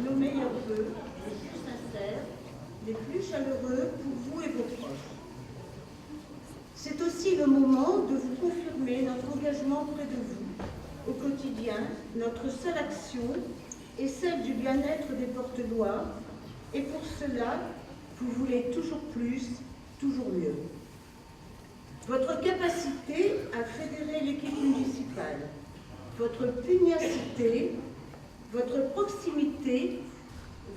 nos meilleurs vœux, les plus sincères, les plus chaleureux pour vous et vos proches. C'est aussi le moment de vous confirmer notre engagement près de vous. Au quotidien, notre seule action est celle du bien-être des Portelois, et pour cela, vous voulez toujours plus, toujours mieux. Votre capacité à fédérer l'équipe municipale, votre pugnacité, votre proximité,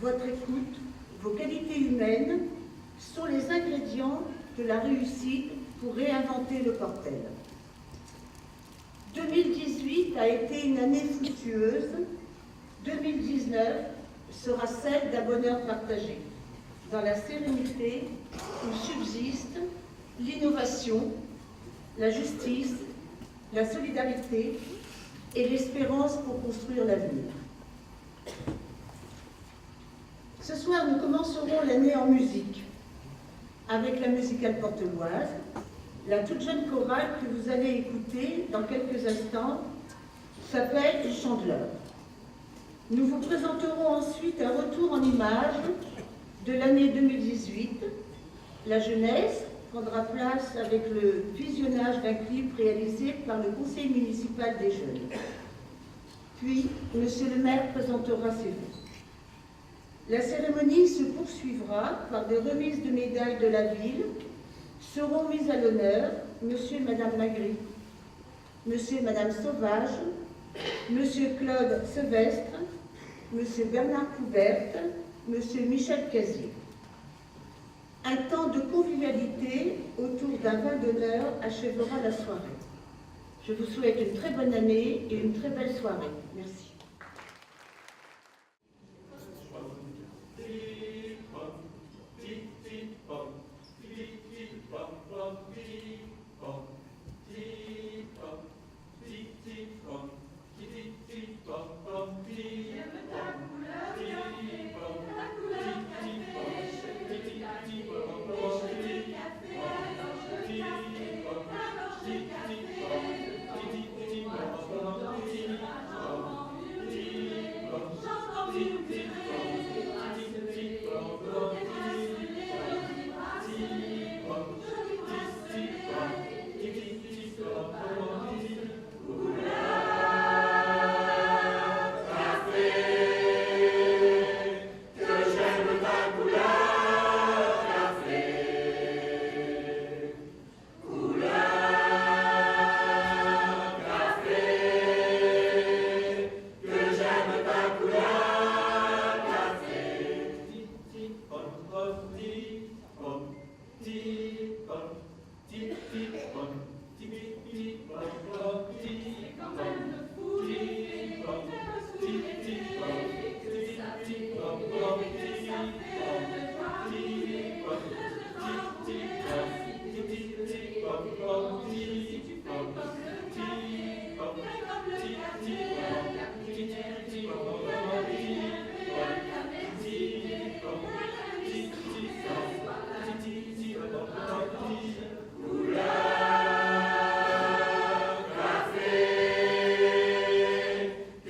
votre écoute, vos qualités humaines sont les ingrédients de la réussite pour réinventer le Portel. 2018 a été une année fructueuse. 2019 sera celle d'un bonheur partagé, dans la sérénité où subsistent l'innovation, la justice, la solidarité et l'espérance pour construire l'avenir. Ce soir, nous commencerons l'année en musique, avec la musicale porteloise. La toute jeune chorale que vous allez écouter dans quelques instants s'appelle « Chandeleur ». Nous vous présenterons ensuite un retour en images de l'année 2018. La jeunesse prendra place avec le visionnage d'un clip réalisé par le conseil municipal des jeunes. Puis, monsieur le maire présentera ses vœux. La cérémonie se poursuivra par des remises de médailles de la ville. Seront mises à l'honneur monsieur et madame Magri, monsieur et madame Sauvage, monsieur Claude Sevestre, monsieur Bernard Couverte, monsieur Michel Casier. Un temps de convivialité autour d'un vin d'honneur achèvera la soirée. Je vous souhaite une très bonne année et une très belle soirée. Merci.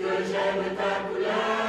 Que j'aime ta couleur.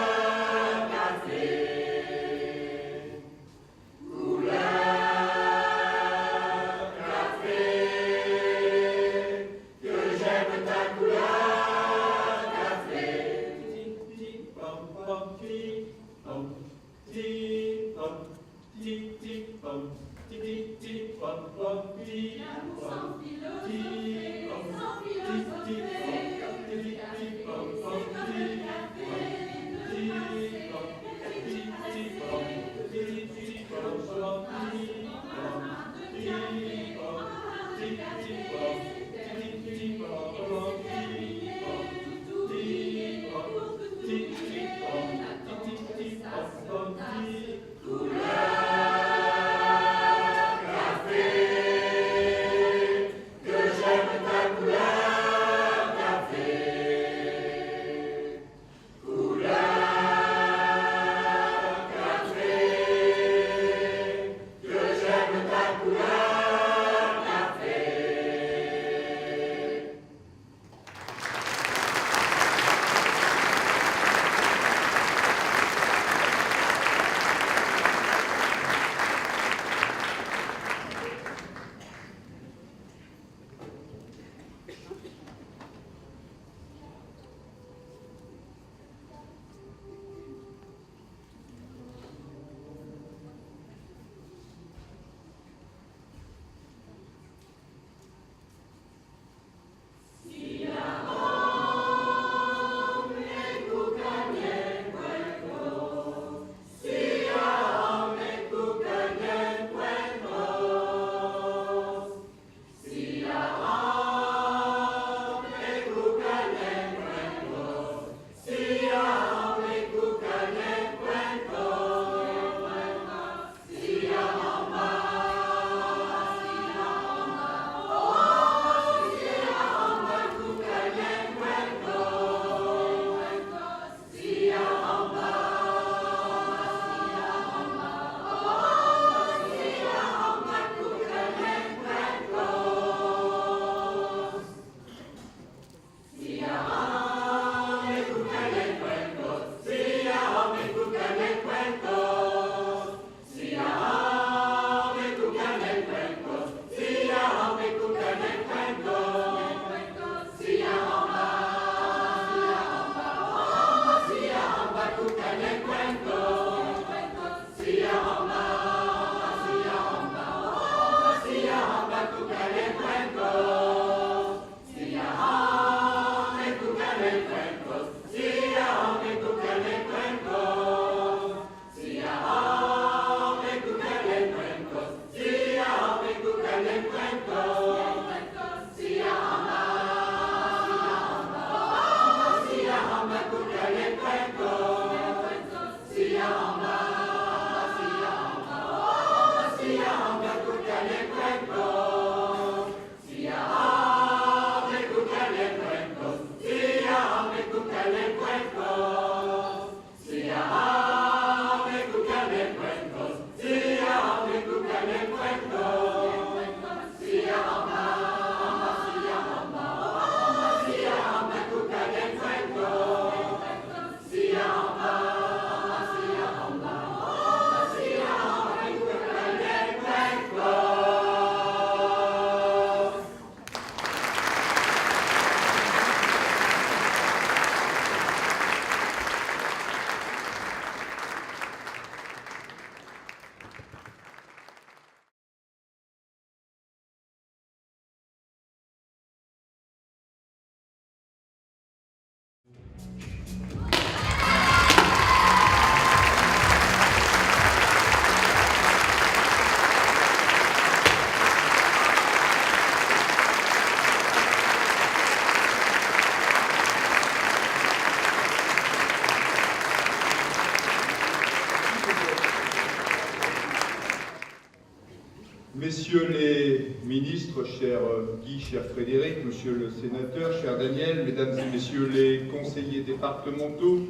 Messieurs les ministres, cher Guy, cher Frédéric, monsieur le sénateur, cher Daniel, mesdames et messieurs les conseillers départementaux,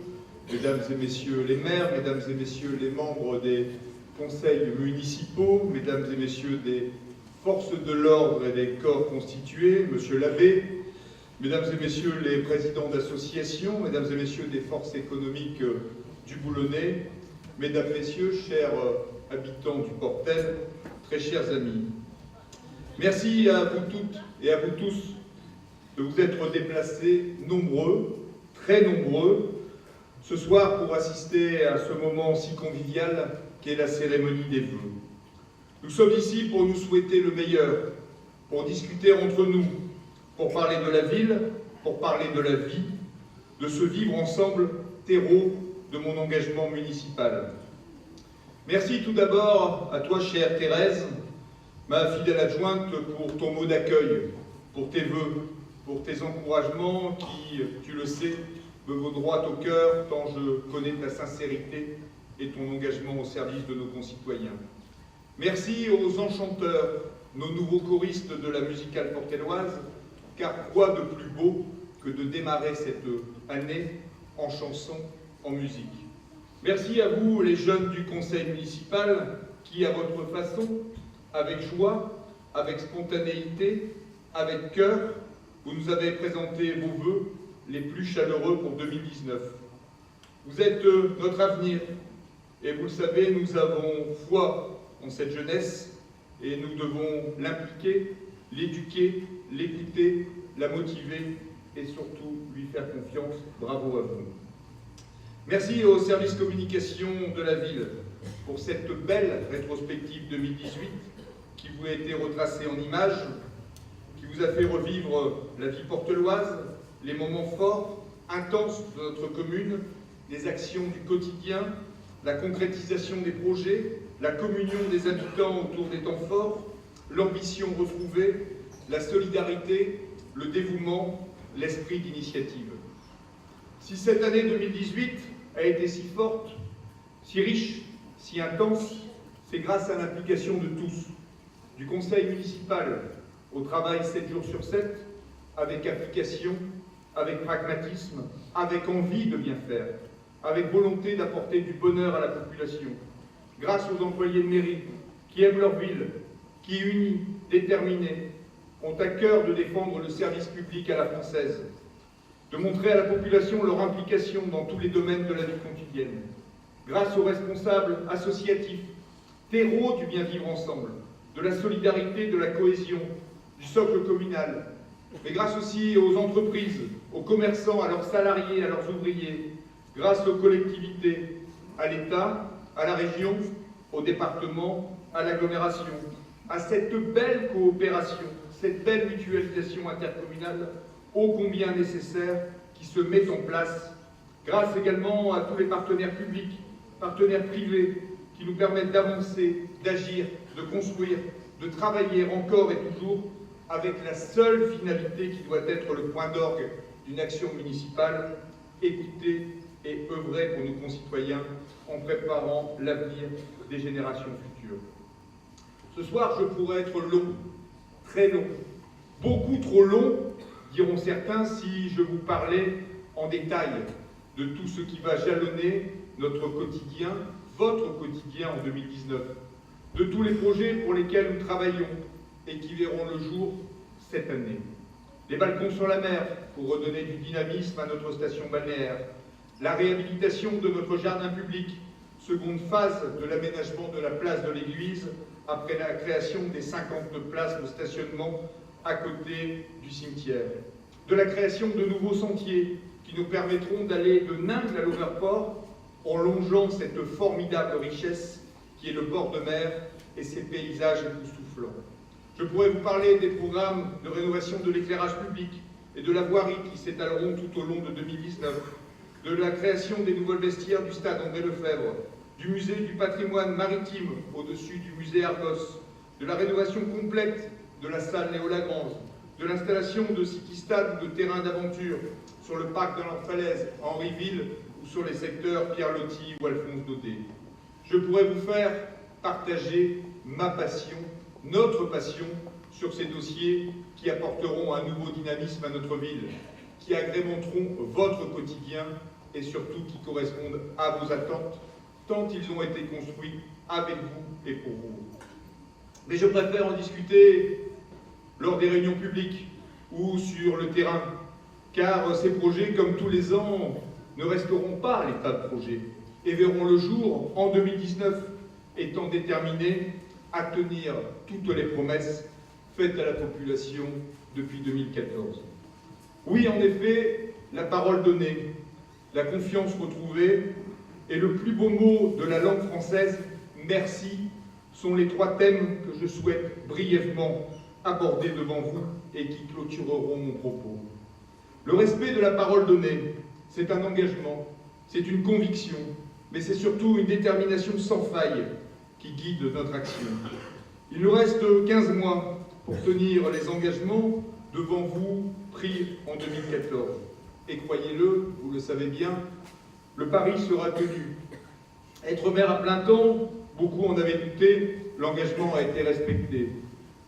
mesdames et messieurs les maires, mesdames et messieurs les membres des conseils municipaux, mesdames et messieurs des forces de l'ordre et des corps constitués, monsieur l'abbé, mesdames et messieurs les présidents d'associations, mesdames et messieurs des forces économiques du Boulonnais, mesdames, messieurs, chers habitants du Portel, très chers amis. Merci à vous toutes et à vous tous de vous être déplacés nombreux, très nombreux, ce soir pour assister à ce moment si convivial qu'est la cérémonie des vœux. Nous sommes ici pour nous souhaiter le meilleur, pour discuter entre nous, pour parler de la ville, pour parler de la vie, de ce vivre ensemble terreau de mon engagement municipal. Merci tout d'abord à toi, chère Thérèse, ma fidèle adjointe, pour ton mot d'accueil, pour tes vœux, pour tes encouragements qui, tu le sais, me vont droit au cœur tant je connais ta sincérité et ton engagement au service de nos concitoyens. Merci aux enchanteurs, nos nouveaux choristes de la musicale portelloise, car quoi de plus beau que de démarrer cette année en chanson, en musique. Merci à vous, les jeunes du conseil municipal, qui, à votre façon, avec joie, avec spontanéité, avec cœur, vous nous avez présenté vos vœux les plus chaleureux pour 2019. Vous êtes notre avenir, et vous le savez, nous avons foi en cette jeunesse, et nous devons l'impliquer, l'éduquer, l'écouter, la motiver, et surtout lui faire confiance. Bravo à vous. Merci au service communication de la ville pour cette belle rétrospective 2018 qui vous a été retracée en images, qui vous a fait revivre la vie portelloise, les moments forts, intenses de notre commune, les actions du quotidien, la concrétisation des projets, la communion des habitants autour des temps forts, l'ambition retrouvée, la solidarité, le dévouement, l'esprit d'initiative. Si cette année 2018 a été si forte, si riche, si intense, c'est grâce à l'implication de tous, du conseil municipal au travail 7 jours sur 7, avec application, avec pragmatisme, avec envie de bien faire, avec volonté d'apporter du bonheur à la population, grâce aux employés de mairie qui aiment leur ville, qui, unis, déterminés, ont à cœur de défendre le service public à la française, de montrer à la population leur implication dans tous les domaines de la vie quotidienne, grâce aux responsables associatifs, terreaux du bien vivre ensemble, de la solidarité, de la cohésion, du socle communal, mais grâce aussi aux entreprises, aux commerçants, à leurs salariés, à leurs ouvriers, grâce aux collectivités, à l'État, à la région, au département, à l'agglomération, à cette belle coopération, cette belle mutualisation intercommunale ô combien nécessaire qui se met en place, grâce également à tous les partenaires publics, partenaires privés, qui nous permettent d'avancer, d'agir, de construire, de travailler encore et toujours avec la seule finalité qui doit être le point d'orgue d'une action municipale, écouter et œuvrer pour nos concitoyens en préparant l'avenir des générations futures. Ce soir, je pourrais être long, très long, beaucoup trop long, diront certains, si je vous parlais en détail de tout ce qui va jalonner notre quotidien, votre quotidien en 2019, de tous les projets pour lesquels nous travaillons et qui verront le jour cette année. Les balcons sur la mer pour redonner du dynamisme à notre station balnéaire, la réhabilitation de notre jardin public, seconde phase de l'aménagement de la place de l'église après la création des 50 places de stationnement à côté du cimetière, de la création de nouveaux sentiers qui nous permettront d'aller de Ningles à l'Overport en longeant cette formidable richesse qui est le bord de mer et ses paysages époustouflants. Je pourrais vous parler des programmes de rénovation de l'éclairage public et de la voirie qui s'étaleront tout au long de 2019, de la création des nouvelles vestiaires du stade André Lefebvre, du musée du patrimoine maritime au-dessus du musée Argos, de la rénovation complète de la salle Léo Lagrange, de l'installation de city-stades ou de terrains d'aventure sur le parc de l'Orfalaise, à Henryville ou sur les secteurs Pierre Loti ou Alphonse Daudet. Je pourrais vous faire partager ma passion notre passion sur ces dossiers qui apporteront un nouveau dynamisme à notre ville, qui agrémenteront votre quotidien et surtout qui correspondent à vos attentes, tant ils ont été construits avec vous et pour vous. Mais je préfère en discuter lors des réunions publiques ou sur le terrain, car ces projets, comme tous les ans, ne resteront pas à l'état de projet et verront le jour en 2019, étant déterminés à tenir toutes les promesses faites à la population depuis 2014. Oui, en effet, la parole donnée, la confiance retrouvée et le plus beau mot de la langue française, merci, sont les trois thèmes que je souhaite brièvement aborder devant vous et qui clôtureront mon propos. Le respect de la parole donnée, c'est un engagement, c'est une conviction, mais c'est surtout une détermination sans faille qui guide notre action. Il nous reste 15 mois pour tenir les engagements devant vous pris en 2014. Et croyez-le, vous le savez bien, le pari sera tenu. Être maire à plein temps, beaucoup en avaient douté, l'engagement a été respecté.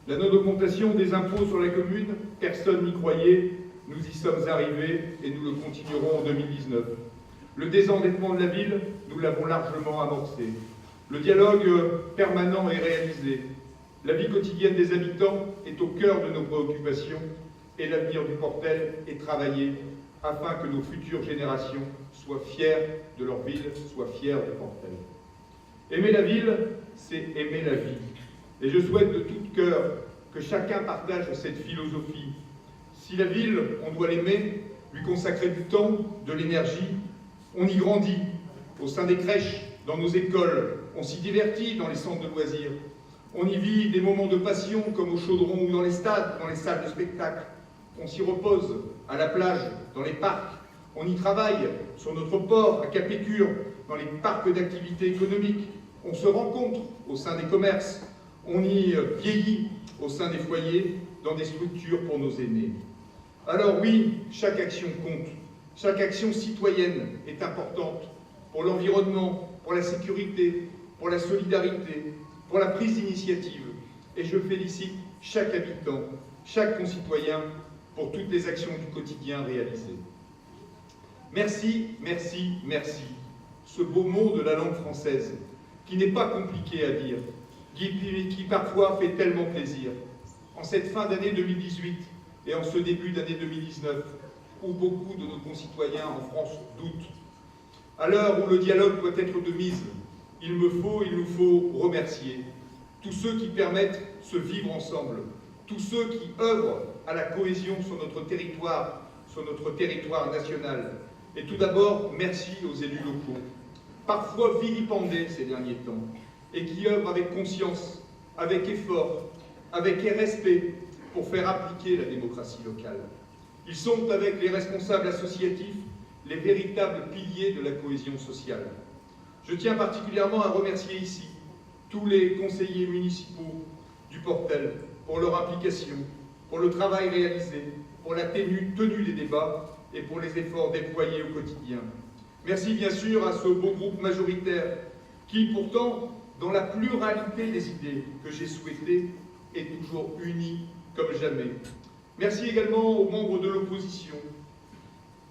La non-augmentation des impôts sur la commune, personne n'y croyait, nous y sommes arrivés et nous le continuerons en 2019. Le désendettement de la ville, nous l'avons largement amorcé. Le dialogue permanent est réalisé. La vie quotidienne des habitants est au cœur de nos préoccupations et l'avenir du Portel est travaillé afin que nos futures générations soient fières de leur ville, soient fières du Portel. Aimer la ville, c'est aimer la vie. Et je souhaite de tout cœur que chacun partage cette philosophie. Si la ville, on doit l'aimer, lui consacrer du temps, de l'énergie, on y grandit, au sein des crèches, dans nos écoles, on s'y divertit dans les centres de loisirs, on y vit des moments de passion comme au Chaudron ou dans les stades, dans les salles de spectacle, on s'y repose à la plage, dans les parcs, on y travaille sur notre port à Capécure, dans les parcs d'activités économiques, on se rencontre au sein des commerces, on y vieillit au sein des foyers, dans des structures pour nos aînés. Alors oui, chaque action compte, chaque action citoyenne est importante pour l'environnement, pour la sécurité, pour la solidarité, pour la prise d'initiative. Et je félicite chaque habitant, chaque concitoyen pour toutes les actions du quotidien réalisées. Merci, merci, merci. Ce beau mot de la langue française, qui n'est pas compliqué à dire, qui parfois fait tellement plaisir. En cette fin d'année 2018 et en ce début d'année 2019, où beaucoup de nos concitoyens en France doutent, à l'heure où le dialogue doit être de mise, il nous faut remercier tous ceux qui permettent ce vivre ensemble, tous ceux qui œuvrent à la cohésion sur notre territoire national. Et tout d'abord, merci aux élus locaux, parfois vilipendés ces derniers temps, et qui œuvrent avec conscience, avec effort, avec respect pour faire appliquer la démocratie locale. Ils sont, avec les responsables associatifs, les véritables piliers de la cohésion sociale. Je tiens particulièrement à remercier ici tous les conseillers municipaux du Portel pour leur implication, pour le travail réalisé, pour la tenue des débats et pour les efforts déployés au quotidien. Merci bien sûr à ce beau groupe majoritaire qui, pourtant, dans la pluralité des idées que j'ai souhaitées, est toujours uni comme jamais. Merci également aux membres de l'opposition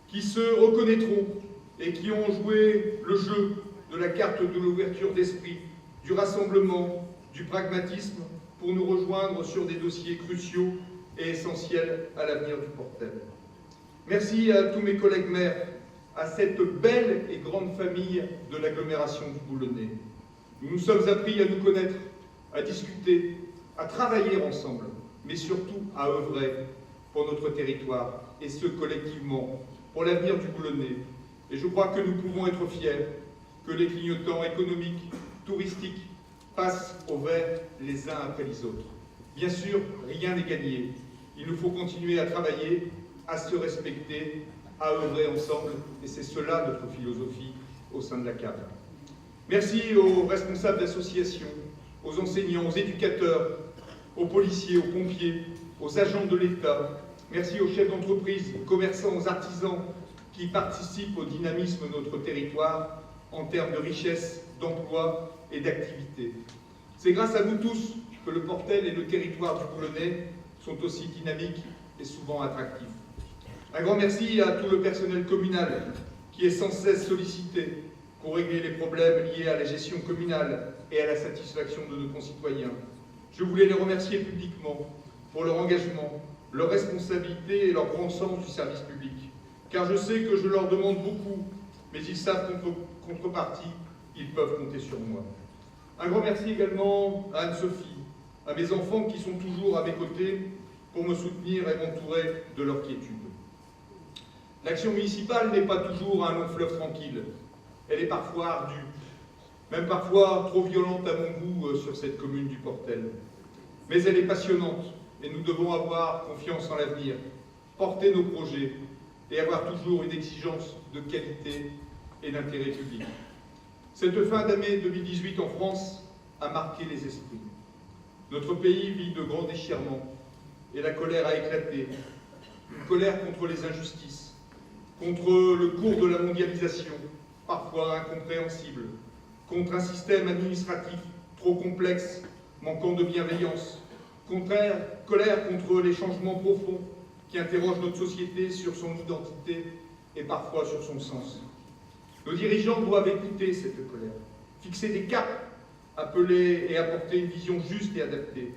qui se reconnaîtront et qui ont joué le jeu de la carte de l'ouverture d'esprit, du rassemblement, du pragmatisme pour nous rejoindre sur des dossiers cruciaux et essentiels à l'avenir du Portel. Merci à tous mes collègues maires, à cette belle et grande famille de l'agglomération du Boulonnais. Nous nous sommes appris à nous connaître, à discuter, à travailler ensemble, mais surtout à œuvrer pour notre territoire, et ce collectivement, pour l'avenir du Boulonnais. Et je crois que nous pouvons être fiers que les clignotants économiques, touristiques, passent au vert les uns après les autres. Bien sûr, rien n'est gagné. Il nous faut continuer à travailler, à se respecter, à œuvrer ensemble, et c'est cela notre philosophie au sein de la CAB. Merci aux responsables d'associations, aux enseignants, aux éducateurs, aux policiers, aux pompiers, aux agents de l'État. Merci aux chefs d'entreprise, aux commerçants, aux artisans qui participent au dynamisme de notre territoire en termes de richesse, d'emploi et d'activité. C'est grâce à vous tous que le Portel et le territoire du Boulonnais sont aussi dynamiques et souvent attractifs. Un grand merci à tout le personnel communal qui est sans cesse sollicité pour régler les problèmes liés à la gestion communale et à la satisfaction de nos concitoyens. Je voulais les remercier publiquement pour leur engagement, leur responsabilité et leur grand sens du service public. Car je sais que je leur demande beaucoup, mais ils savent qu'en contrepartie, ils peuvent compter sur moi. Un grand merci également à Anne-Sophie, à mes enfants qui sont toujours à mes côtés pour me soutenir et m'entourer de leur quiétude. L'action municipale n'est pas toujours un long fleuve tranquille. Elle est parfois ardue, même parfois trop violente à mon goût sur cette commune du Portel. Mais elle est passionnante et nous devons avoir confiance en l'avenir, porter nos projets et avoir toujours une exigence de qualité et d'intérêt public. Cette fin d'année 2018 en France a marqué les esprits. Notre pays vit de grands déchirements et la colère a éclaté. Une colère contre les injustices, contre le cours de la mondialisation, parfois incompréhensible, contre un système administratif trop complexe, manquant de bienveillance, colère contre les changements profonds qui interrogent notre société sur son identité et parfois sur son sens. Nos dirigeants doivent écouter cette colère, fixer des caps, appeler et apporter une vision juste et adaptée.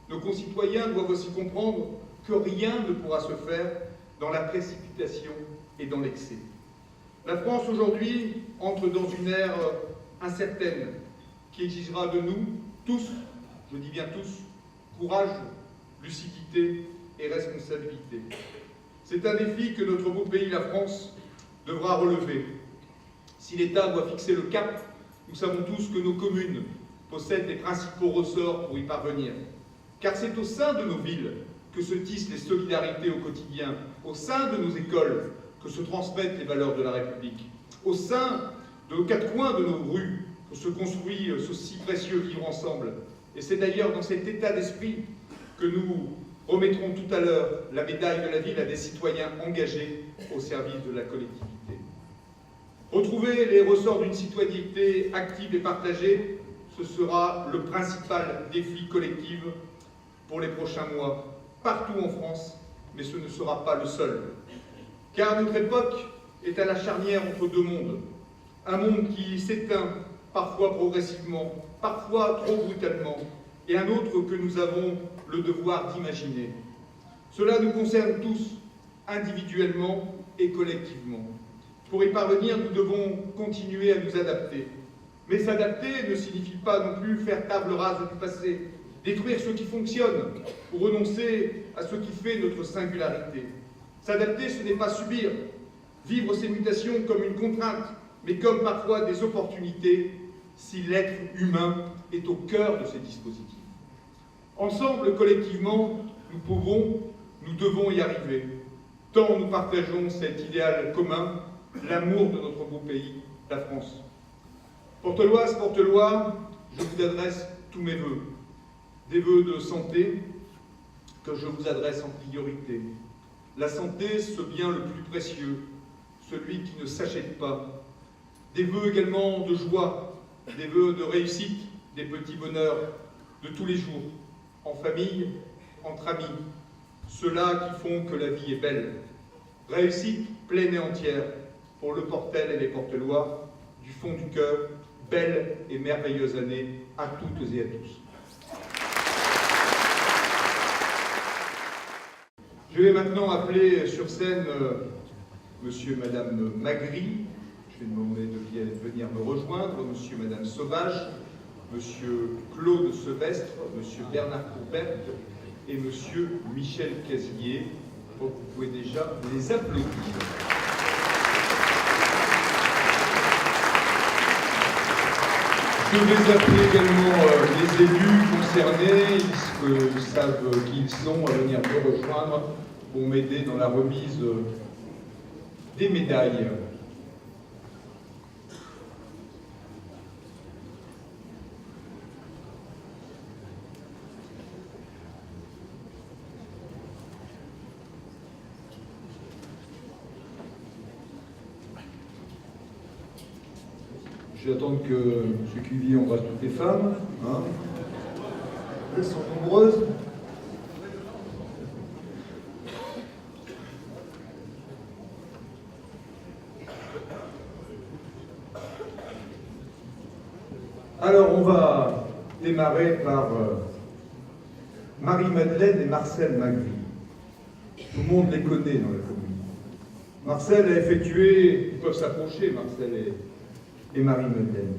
Nos concitoyens doivent aussi comprendre que rien ne pourra se faire dans la précipitation et dans l'excès. La France aujourd'hui entre dans une ère incertaine qui exigera de nous tous, je dis bien tous, courage, lucidité et responsabilité. C'est un défi que notre beau pays, la France, devra relever. Si l'État doit fixer le cap, nous savons tous que nos communes possèdent les principaux ressorts pour y parvenir. Car c'est au sein de nos villes que se tissent les solidarités au quotidien, au sein de nos écoles que se transmettent les valeurs de la République, au sein de nos quatre coins de nos rues que se construit ce si précieux vivre ensemble. Et c'est d'ailleurs dans cet état d'esprit que nous remettrons tout à l'heure la médaille de la ville à des citoyens engagés au service de la collectivité. Retrouver les ressorts d'une citoyenneté active et partagée, ce sera le principal défi collectif pour les prochains mois, partout en France, mais ce ne sera pas le seul. Car notre époque est à la charnière entre deux mondes. Un monde qui s'éteint, parfois progressivement, parfois trop brutalement, et un autre que nous avons le devoir d'imaginer. Cela nous concerne tous, individuellement et collectivement. Pour y parvenir, nous devons continuer à nous adapter. Mais s'adapter ne signifie pas non plus faire table rase du passé, détruire ce qui fonctionne ou renoncer à ce qui fait notre singularité. S'adapter, ce n'est pas subir, vivre ces mutations comme une contrainte, mais comme parfois des opportunités, si l'être humain est au cœur de ces dispositifs. Ensemble, collectivement, nous pouvons, nous devons y arriver, tant nous partageons cet idéal commun, l'amour de notre beau pays, la France. Porteloises, Portelois, je vous adresse tous mes vœux, des vœux de santé que je vous adresse en priorité. La santé, ce bien le plus précieux, celui qui ne s'achète pas. Des vœux également de joie, des vœux de réussite, des petits bonheurs de tous les jours, en famille, entre amis, ceux-là qui font que la vie est belle. Réussite pleine et entière pour le Portel et les Portelois, du fond du cœur, belle et merveilleuse année à toutes et à tous. Je vais maintenant appeler sur scène monsieur et madame Magri. Je vais demander de venir me rejoindre, monsieur et madame Sauvage, monsieur Claude Sevestre, monsieur Bernard Courbet et monsieur Michel Casier. Donc vous pouvez déjà les applaudir. Je vais appeler également les élus concernés, ils savent qui ils sont, à venir me rejoindre pour m'aider dans la remise des médailles. Je vais attendre que M. Cuvier embrasse toutes les femmes. Hein. elles sont nombreuses. Alors, on va démarrer par Marie-Madeleine et Marcel Magri. Tout le monde les connaît dans la commune. Marcel a effectué, Ils peuvent s'approcher, Marcel et Marie-Madeleine.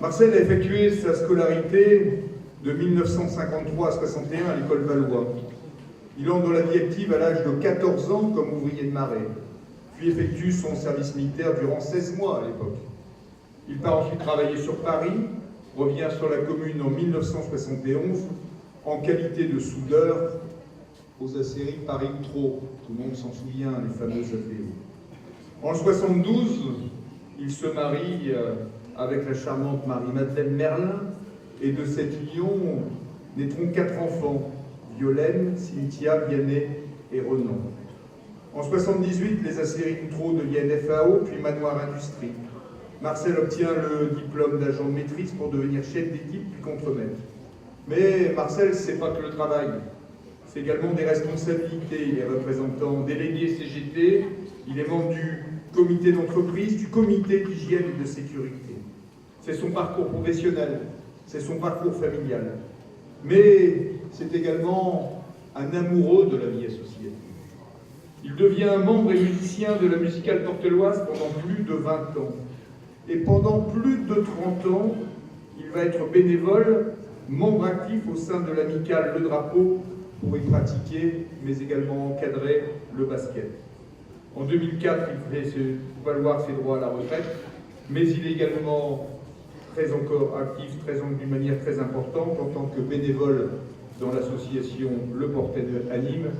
Marcel a effectué sa scolarité de 1953 à 61 à l'école Valois. Il entre dans la vie active à l'âge de 14 ans comme ouvrier de marais, puis effectue son service militaire durant 16 mois à l'époque. Il part ensuite travailler sur Paris, revient sur la commune en 1971 en qualité de soudeur aux aciéries Paris-Trot. Tout le monde s'en souvient, les fameuses APO. En 1972, il se marie avec la charmante Marie-Madeleine Merlin, et de cette union naîtront 4 enfants, Violaine, Cynthia, Vianney et Renan. En 1978, les aciéries Trot deviennent FAO, puis Manoir Industrie. Marcel obtient le diplôme d'agent de maîtrise pour devenir chef d'équipe puis contremaître. Mais Marcel, c'est pas que le travail, c'est également des responsabilités. Il est représentant délégué CGT, il est membre du comité d'entreprise, du comité d'hygiène et de sécurité. C'est son parcours professionnel, c'est son parcours familial. Mais c'est également un amoureux de la vie associative. Il devient membre et musicien de la musicale porteloise pendant plus de 20 ans. Et pendant plus de 30 ans, il va être bénévole, membre actif au sein de l'amicale Le Drapeau pour y pratiquer, mais également encadrer le basket. En 2004, il fait valoir ses droits à la retraite, mais il est également très encore actif, d'une manière très importante en tant que bénévole dans l'association Le Portet Anime,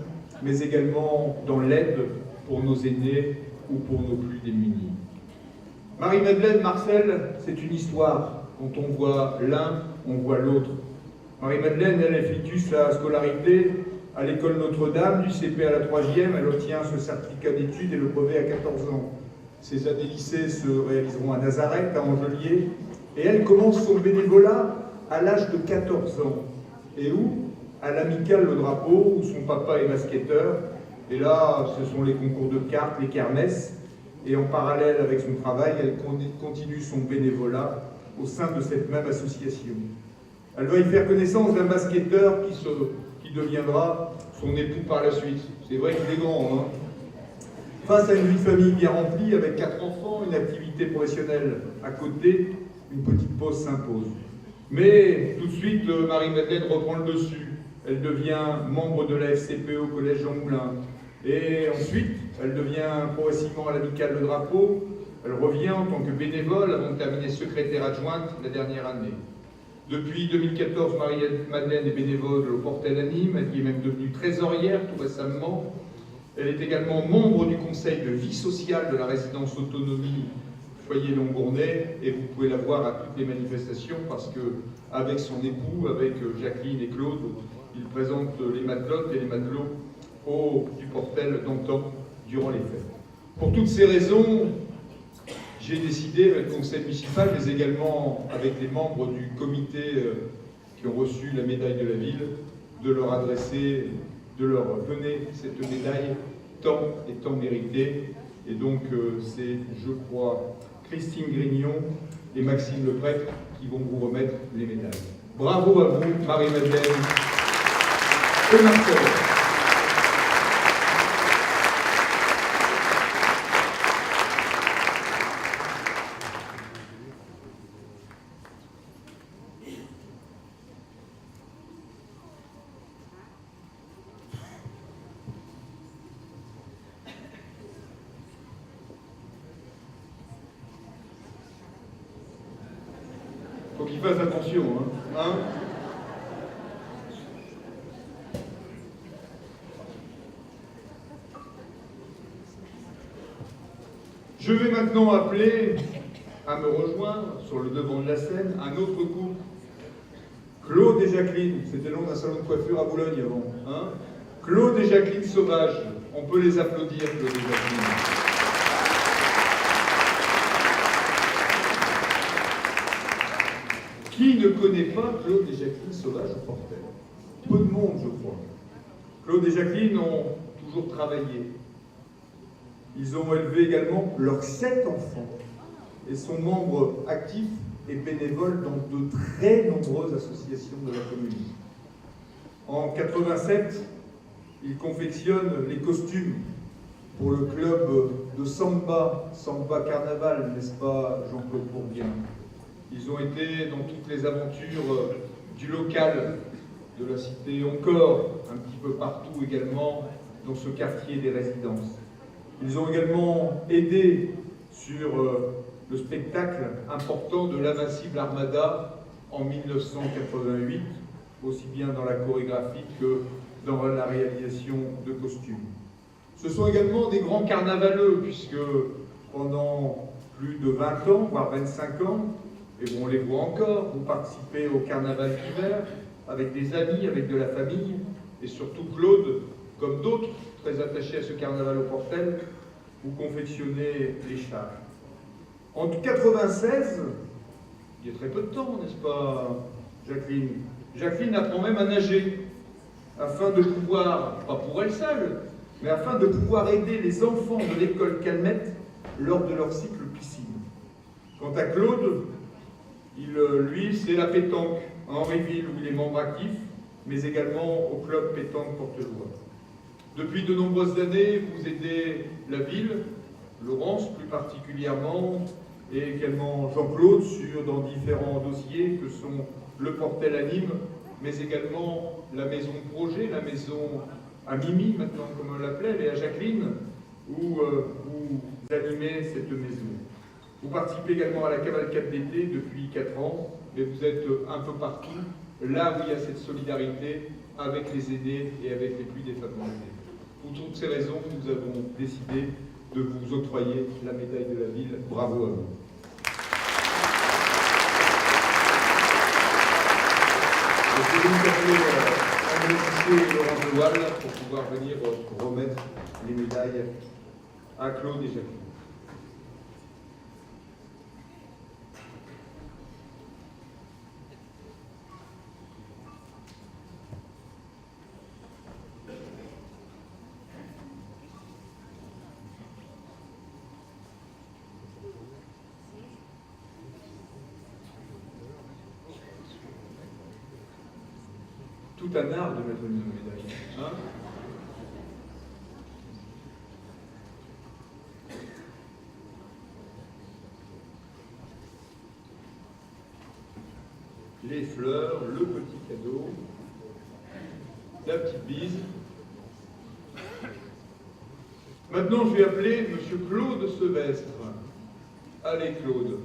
mais également dans l'aide pour nos aînés ou pour nos plus démunis. Marie-Madeleine, Marcel, c'est une histoire. Quand on voit l'un, on voit l'autre. Marie-Madeleine, elle effectue sa scolarité à l'école Notre-Dame, du CP à la 3e. Elle obtient ce certificat d'études et le brevet à 14 ans. Ses années lycée se réaliseront à Nazareth, à Angelier. Et elle commence son bénévolat à l'âge de 14 ans. Et où? À l'amicale Le Drapeau, où son papa est basketteur. Et là, ce sont les concours de cartes, les kermesses. Et en parallèle avec son travail, elle continue son bénévolat au sein de cette même association. Elle va y faire connaissance d'un basketteur qui deviendra son époux par la suite. C'est vrai qu'il est grand, hein. Face à une vie de famille bien remplie, avec 4 enfants, une activité professionnelle à côté, une petite pause s'impose. Mais tout de suite, Marie-Madeleine reprend le dessus. Elle devient membre de la FCPE au collège Jean Moulin. Et ensuite, elle devient progressivement à l'amicale Le Drapeau. Elle revient en tant que bénévole avant de terminer secrétaire adjointe la dernière année. Depuis 2014, Marie-Madeleine est bénévole au Portel Anime. Elle y est même devenue trésorière tout récemment. Elle est également membre du conseil de vie sociale de la résidence autonomie Foyer Longournay. Et vous pouvez la voir à toutes les manifestations parce que, avec son époux, avec Jacqueline et Claude, ils présentent les matelotes et les matelots du Portel d'antan durant les fêtes. Pour toutes ces raisons, j'ai décidé avec le conseil municipal, mais également avec les membres du comité qui ont reçu la médaille de la ville, de leur adresser, de leur donner cette médaille tant et tant méritée. Et donc c'est, je crois, Christine Grignon et Maxime Leprêtre qui vont vous remettre les médailles. Bravo à vous, Marie-Madeleine et Marcel. Faut qu'il fasse attention, hein. Je vais maintenant appeler à me rejoindre sur le devant de la scène un autre couple. Claude et Jacqueline, c'était le nom d'un salon de coiffure à Boulogne avant. Hein. Claude et Jacqueline Sauvage, on peut les applaudir, Claude et Jacqueline. Qui ne connaît pas Claude et Jacqueline Sauvage au Portel? Peu de monde, je crois. Claude et Jacqueline ont toujours travaillé. Ils ont élevé également leurs 7 enfants et sont membres actifs et bénévoles dans de très nombreuses associations de la commune. En 87, ils confectionnent les costumes pour le club de Samba Carnaval, n'est-ce pas, Jean-Claude Bourguin? Ils ont été dans toutes les aventures du local, de la cité encore, un petit peu partout également, dans ce quartier des résidences. Ils ont également aidé sur le spectacle important de l'Invincible Armada en 1988, aussi bien dans la chorégraphie que dans la réalisation de costumes. Ce sont également des grands carnavaleux, puisque pendant plus de 20 ans, voire 25 ans, et on les voit encore, vous participez au carnaval d'hiver, avec des amis, avec de la famille, et surtout Claude, comme d'autres, très attachés à ce carnaval au Portel, vous confectionnez les chars. En 1996, il y a très peu de temps, n'est-ce pas, Jacqueline? Jacqueline apprend même à nager, afin de pouvoir, pas pour elle seule, mais afin de pouvoir aider les enfants de l'école Calmette lors de leur cycle piscine. Quant à Claude, lui, c'est la pétanque à Henryville, où il est membre actif, mais également au club pétanque Portelois. Depuis de nombreuses années, vous aidez la ville, Laurence plus particulièrement, et également Jean-Claude dans différents dossiers que sont le Portel à Nîmes, mais également la maison de projet, la maison à Mimi, maintenant comme on l'appelait, et à Jacqueline, où vous animez cette maison. Vous participez également à la cavalcade d'été depuis 4 ans, mais vous êtes un peu partout, là où il y a cette solidarité avec les aînés et avec les plus défavorisés. Pour toutes ces raisons, nous avons décidé de vous octroyer la médaille de la ville. Bravo à vous. Je vais vous appeler un officier Laurent Dewal pour pouvoir venir remettre les médailles à Claude et Jacqueline. Tout un art de mettre une médaille. Hein? Les fleurs, le petit cadeau, la petite bise. Maintenant, je vais appeler Monsieur Claude Sevestre. Allez, Claude.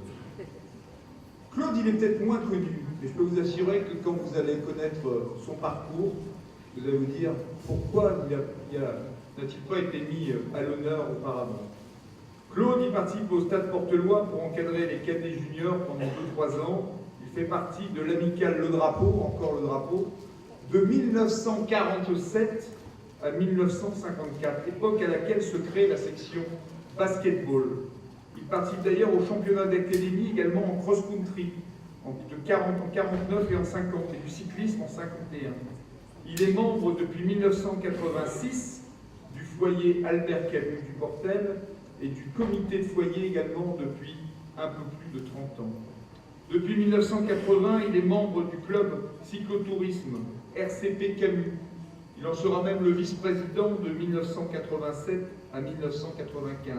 Claude, il est peut-être moins connu, mais je peux vous assurer que quand vous allez connaître son parcours, vous allez vous dire pourquoi n'a-t-il pas été mis à l'honneur auparavant. Claude, il participe au Stade Portelois pour encadrer les cadets juniors pendant 2-3 ans. Il fait partie de l'amicale Le Drapeau, encore Le Drapeau, de 1947 à 1954, époque à laquelle se crée la section basketball. Il participe d'ailleurs au championnat d'académie, également en cross-country, en 49 et en 50, et du cyclisme en 51. Il est membre depuis 1986 du foyer Albert Camus du Portel et du comité de foyer également depuis un peu plus de 30 ans. Depuis 1980, il est membre du club cyclotourisme RCP Camus. Il en sera même le vice-président de 1987 à 1995.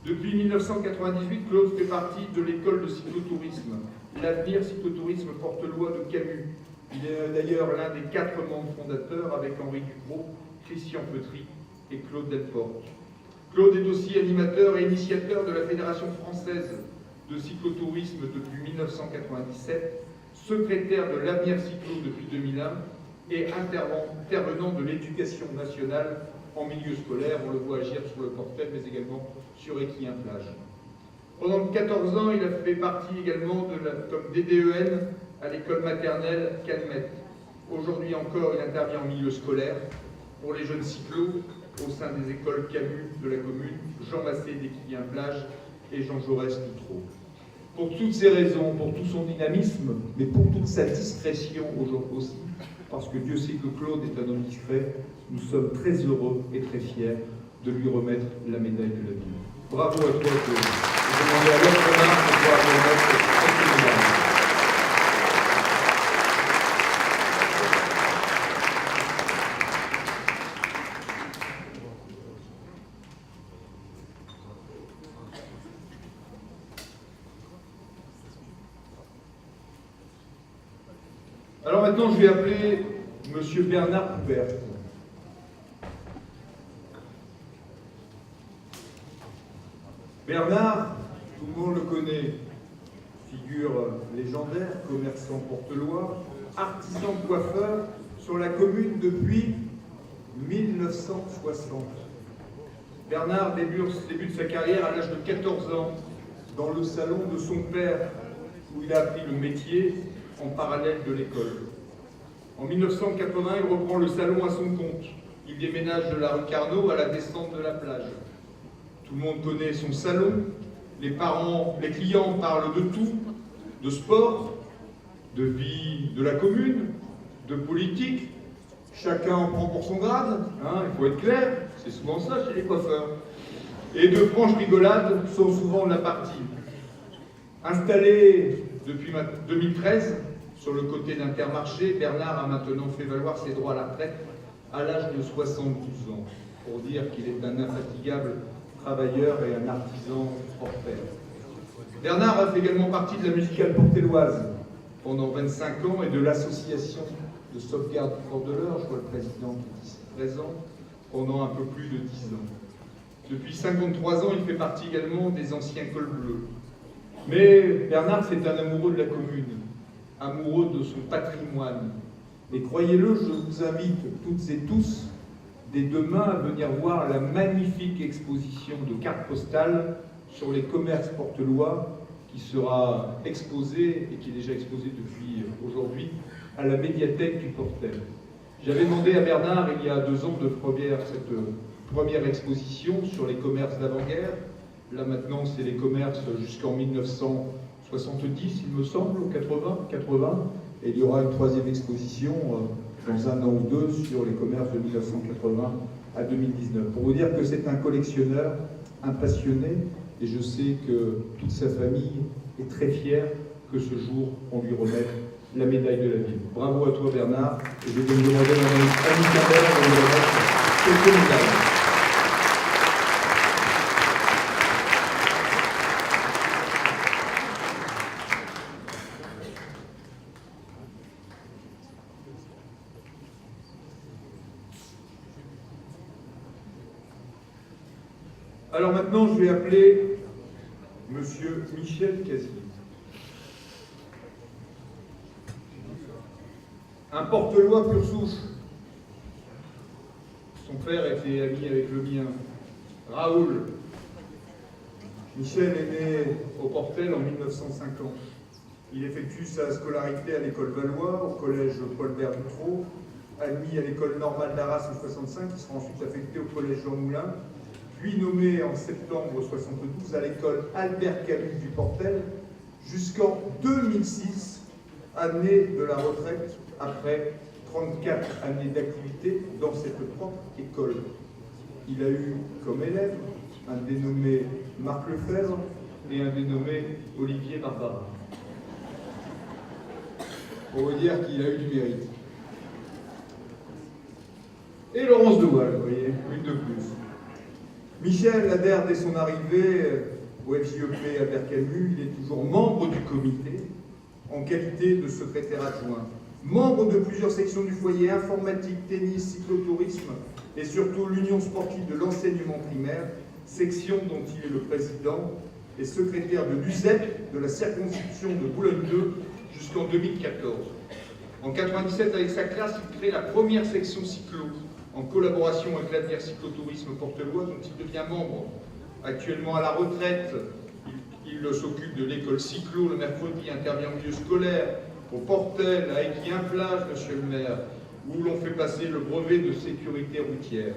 Depuis 1998, Claude fait partie de l'école de cyclotourisme, l'avenir cyclotourisme Portelois de Camus. Il est d'ailleurs l'un des 4 membres fondateurs avec Henri Ducrot, Christian Peutry et Claude Delporte. Claude est aussi animateur et initiateur de la Fédération française de cyclotourisme depuis 1997, secrétaire de l'avenir cyclo depuis 2001 et intervenant de l'éducation nationale en milieu scolaire. On le voit agir sur le Portel, mais également sur Équien-Plage. Pendant 14 ans, il a fait partie également comme DDEN à l'école maternelle Calmette. Aujourd'hui encore, il intervient en milieu scolaire pour les jeunes cyclos au sein des écoles Camus de la commune, Jean Massé d'Équien-Plage et Jean Jaurès d'Outreau. Pour toutes ces raisons, pour tout son dynamisme, mais pour toute sa discrétion aujourd'hui aussi, parce que Dieu sait que Claude est un homme discret, nous sommes très heureux et très fiers de lui remettre la médaille de la ville. Bravo à toi, Claude. Je vais demander à l'autre main de pouvoir lui remettre cette médaille. Alors maintenant, je vais appeler Monsieur Bernard Poupert. Bernard, tout le monde le connaît, figure légendaire, commerçant portelois, artisan coiffeur sur la commune depuis 1960. Bernard débute sa carrière à l'âge de 14 ans dans le salon de son père, où il a appris le métier en parallèle de l'école. En 1980, il reprend le salon à son compte. Il déménage de la rue Carnot à la descente de la plage. Tout le monde connaît son salon. Les clients parlent de tout, de sport, de vie de la commune, de politique. Chacun en prend pour son grade, hein, il faut être clair, c'est souvent ça chez les coiffeurs. Et de franches rigolades sont souvent de la partie. Installé depuis 2013, sur le côté d'Intermarché, Bernard a maintenant fait valoir ses droits à la retraite à l'âge de 72 ans, pour dire qu'il est un infatigable travailleur et un artisan hors pair. Bernard a fait également partie de la musicale portelloise pendant 25 ans et de l'association de sauvegarde du Fort de l'Eure, je vois le président qui est ici présent, pendant un peu plus de 10 ans. Depuis 53 ans, il fait partie également des anciens cols bleus. Mais Bernard, c'est un amoureux de la commune, amoureux de son patrimoine. Et croyez-le, je vous invite toutes et tous, dès demain, à venir voir la magnifique exposition de cartes postales sur les commerces portelois qui sera exposée, et qui est déjà exposée depuis aujourd'hui, à la médiathèque du Portel. J'avais demandé à Bernard, il y a 2 ans, cette première exposition sur les commerces d'avant-guerre. Là maintenant, c'est les commerces jusqu'en 1970, il me semble, 80, et il y aura une 3e exposition dans 1 an ou 2 sur les commerces de 1980 à 2019. Pour vous dire que c'est un collectionneur, un passionné, et je sais que toute sa famille est très fière que ce jour, on lui remette la médaille de la ville. Bravo à toi, Bernard, et je vais me demander à Mme Annie Carrère de lui remettre cette médaille. Alors maintenant, je vais appeler Monsieur Michel Casier. Un portelois pur souche. Son père était ami avec le mien, Raoul. Michel est né au Portel en 1950. Il effectue sa scolarité à l'école Valois, au collège Paul-Bert Dutrot, admis à l'école normale d'Arras en 65, il sera ensuite affecté au collège Jean Moulin, puis nommé en septembre 72 à l'école Albert Camus du Portel, jusqu'en 2006, année de la retraite, après 34 années d'activité dans cette propre école. Il a eu comme élève un dénommé Marc Lefebvre et un dénommé Olivier Barbara. Pour vous dire qu'il a eu du mérite. Et Laurence de Waal, vous voyez, une de plus. Michel adhère dès son arrivée au FJEP Albert Camus. Il est toujours membre du comité en qualité de secrétaire adjoint. Membre de plusieurs sections du foyer, informatique, tennis, cyclotourisme et surtout l'Union sportive de l'enseignement primaire, section dont il est le président et secrétaire de l'USEP de la circonscription de Boulogne 2 jusqu'en 2014. En 1997, avec sa classe, il crée la première section cyclo en collaboration avec l'avenir cyclotourisme portelois dont il devient membre. Actuellement à la retraite, il s'occupe de l'école cyclo le mercredi, intervient au milieu scolaire, au Portel, à Équien-Plage, monsieur le maire, où l'on fait passer le brevet de sécurité routière.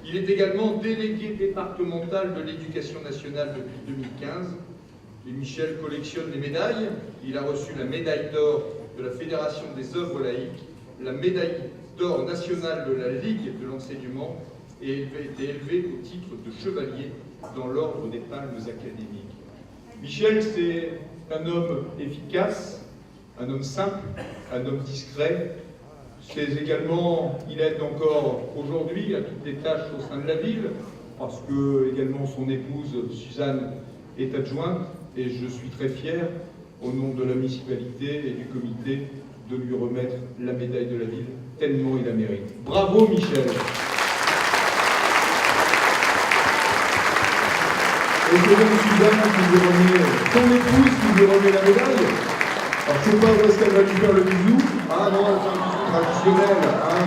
Il est également délégué départemental de l'éducation nationale depuis 2015 Et Michel collectionne les médailles. Il a reçu la médaille d'or de la Fédération des œuvres laïques, la médaille d'or nationale de la Ligue de l'enseignement et été élevé au titre de chevalier dans l'ordre des palmes académiques. Michel, c'est un homme efficace, un homme simple, un homme discret. C'est également, il aide encore aujourd'hui à toutes les tâches au sein de la ville, parce que également son épouse Suzanne est adjointe, et je suis très fier, au nom de la municipalité et du comité, de lui remettre la médaille de la ville, tellement il la mérite. Bravo Michel! Et c'est donc Suzanne qui lui remet, son épouse qui lui remet la médaille. Alors je ne sais pas où est-ce qu'elle va lui faire le bisou. Ah non, elle fait un bisou traditionnel. Hein.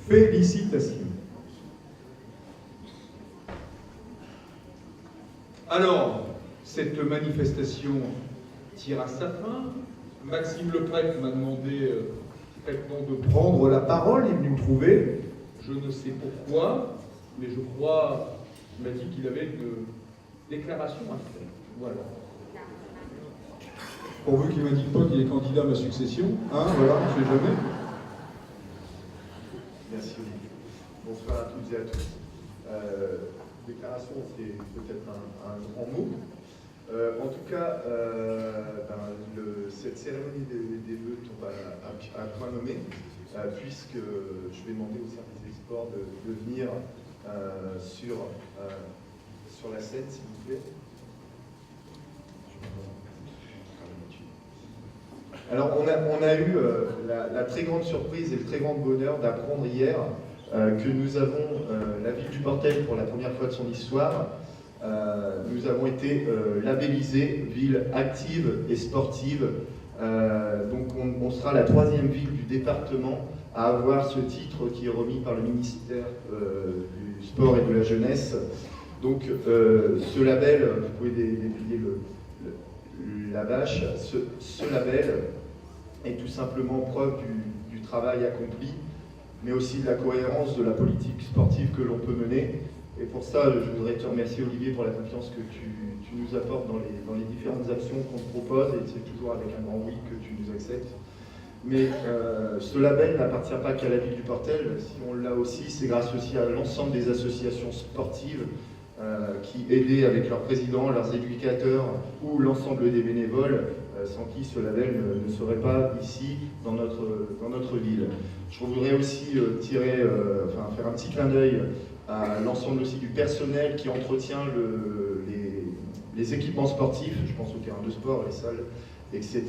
Félicitations. Alors, cette manifestation tire à sa fin. Maxime le prêtre m'a demandé de prendre la parole, il est venu me trouver. Je ne sais pourquoi, mais je crois qu'il m'a dit qu'il avait une déclaration à faire. Voilà. Pourvu qu'il ne m'indique pas qu'il est candidat à ma succession. Hein, voilà, on ne sait jamais. Merci Olivier. Bonsoir à toutes et à tous. Déclaration, c'est peut-être un grand mot. En tout cas, cette cérémonie des vœux tombe à point nommé, puisque je vais demander au service des sports de venir sur la scène, s'il vous plaît. Alors, on a eu la très grande surprise et le très grand bonheur d'apprendre hier que nous avons la ville du Portel pour la première fois de son histoire. Nous avons été labellisés ville active et sportive. Donc on sera la 3e ville du département à avoir ce titre qui est remis par le ministère du Sport et de la Jeunesse. Donc ce label, vous pouvez déplier la vache, ce label est tout simplement preuve du travail accompli, mais aussi de la cohérence de la politique sportive que l'on peut mener. Et pour ça, je voudrais te remercier Olivier pour la confiance que tu nous apportes dans les différentes actions qu'on te propose, et c'est toujours avec un grand oui que tu nous acceptes. Mais ce label n'appartient pas qu'à la ville du Portel. Si on l'a aussi, c'est grâce aussi à l'ensemble des associations sportives qui aidaient avec leurs présidents, leurs éducateurs ou l'ensemble des bénévoles, sans qui ce label ne serait pas ici dans notre ville. Je voudrais aussi faire un petit clin d'œil à l'ensemble aussi du personnel qui entretient les équipements sportifs, je pense aux terrains de sport, les salles, etc.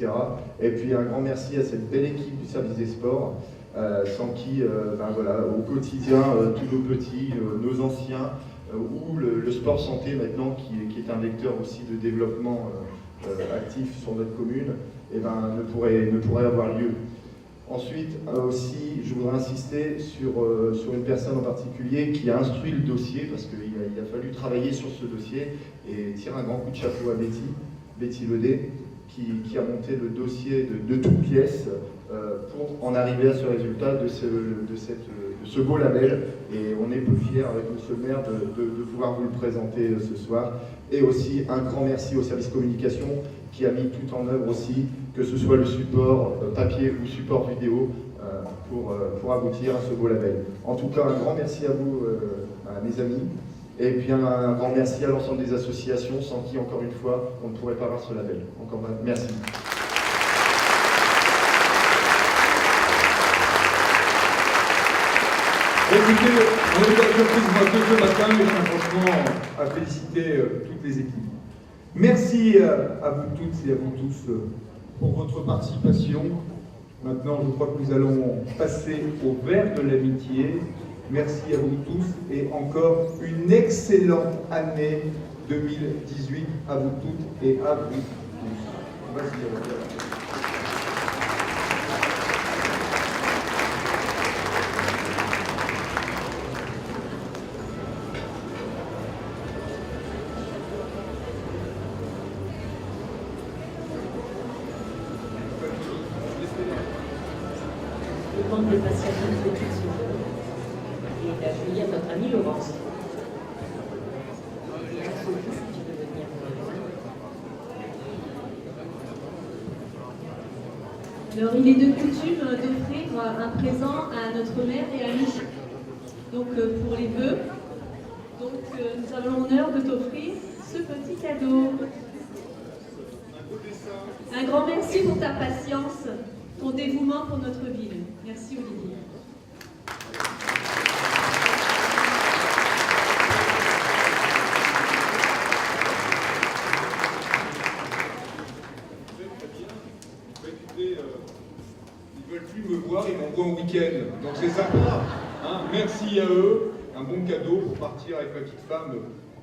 Et puis un grand merci à cette belle équipe du service des sports, sans qui, au quotidien, tous nos petits, nos anciens, ou le sport santé maintenant, qui est un vecteur aussi de développement actif sur notre commune, ne pourrait avoir lieu. Ensuite, aussi, je voudrais insister sur une personne en particulier qui a instruit le dossier, parce qu'il a fallu travailler sur ce dossier, et tirer un grand coup de chapeau à Betty Ledet, qui a monté le dossier de toutes pièces pour en arriver à ce résultat de ce beau label. Et on est peu fiers avec monsieur le maire de pouvoir vous le présenter ce soir. Et aussi un grand merci au service communication qui a mis tout en œuvre aussi, que ce soit le support papier ou support vidéo, pour aboutir à ce beau label. En tout cas, un grand merci à vous, à mes amis, et puis un grand merci à l'ensemble des associations, sans qui, encore une fois, on ne pourrait pas avoir ce label. Encore merci. Écoutez, on a eu la surprise moi que ce matin, mais je tiens franchement à féliciter toutes les équipes. Merci à vous toutes et à vous tous pour votre participation. Maintenant, je crois que nous allons passer au verre de l'amitié. Merci à vous tous et encore une excellente année 2018 à vous toutes et à vous tous. Merci. De patienter une petite seconde et d'accueillir notre ami Laurence. Alors, il est de coutume d'offrir un présent à notre mère et amis. Donc, pour les vœux, nous avons l'honneur de t'offrir ce petit cadeau. Un grand merci pour ta patience, ton dévouement pour notre ville. Merci Olivier. Ils veulent plus me voir, ils m'envoient en week-end. Donc c'est sympa. Hein, merci à eux. Un bon cadeau pour partir avec ma petite femme,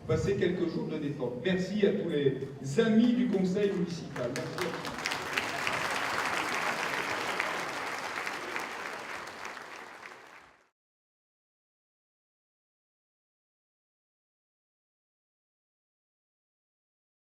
passer quelques jours de détente. Merci à tous les amis du conseil municipal. Merci.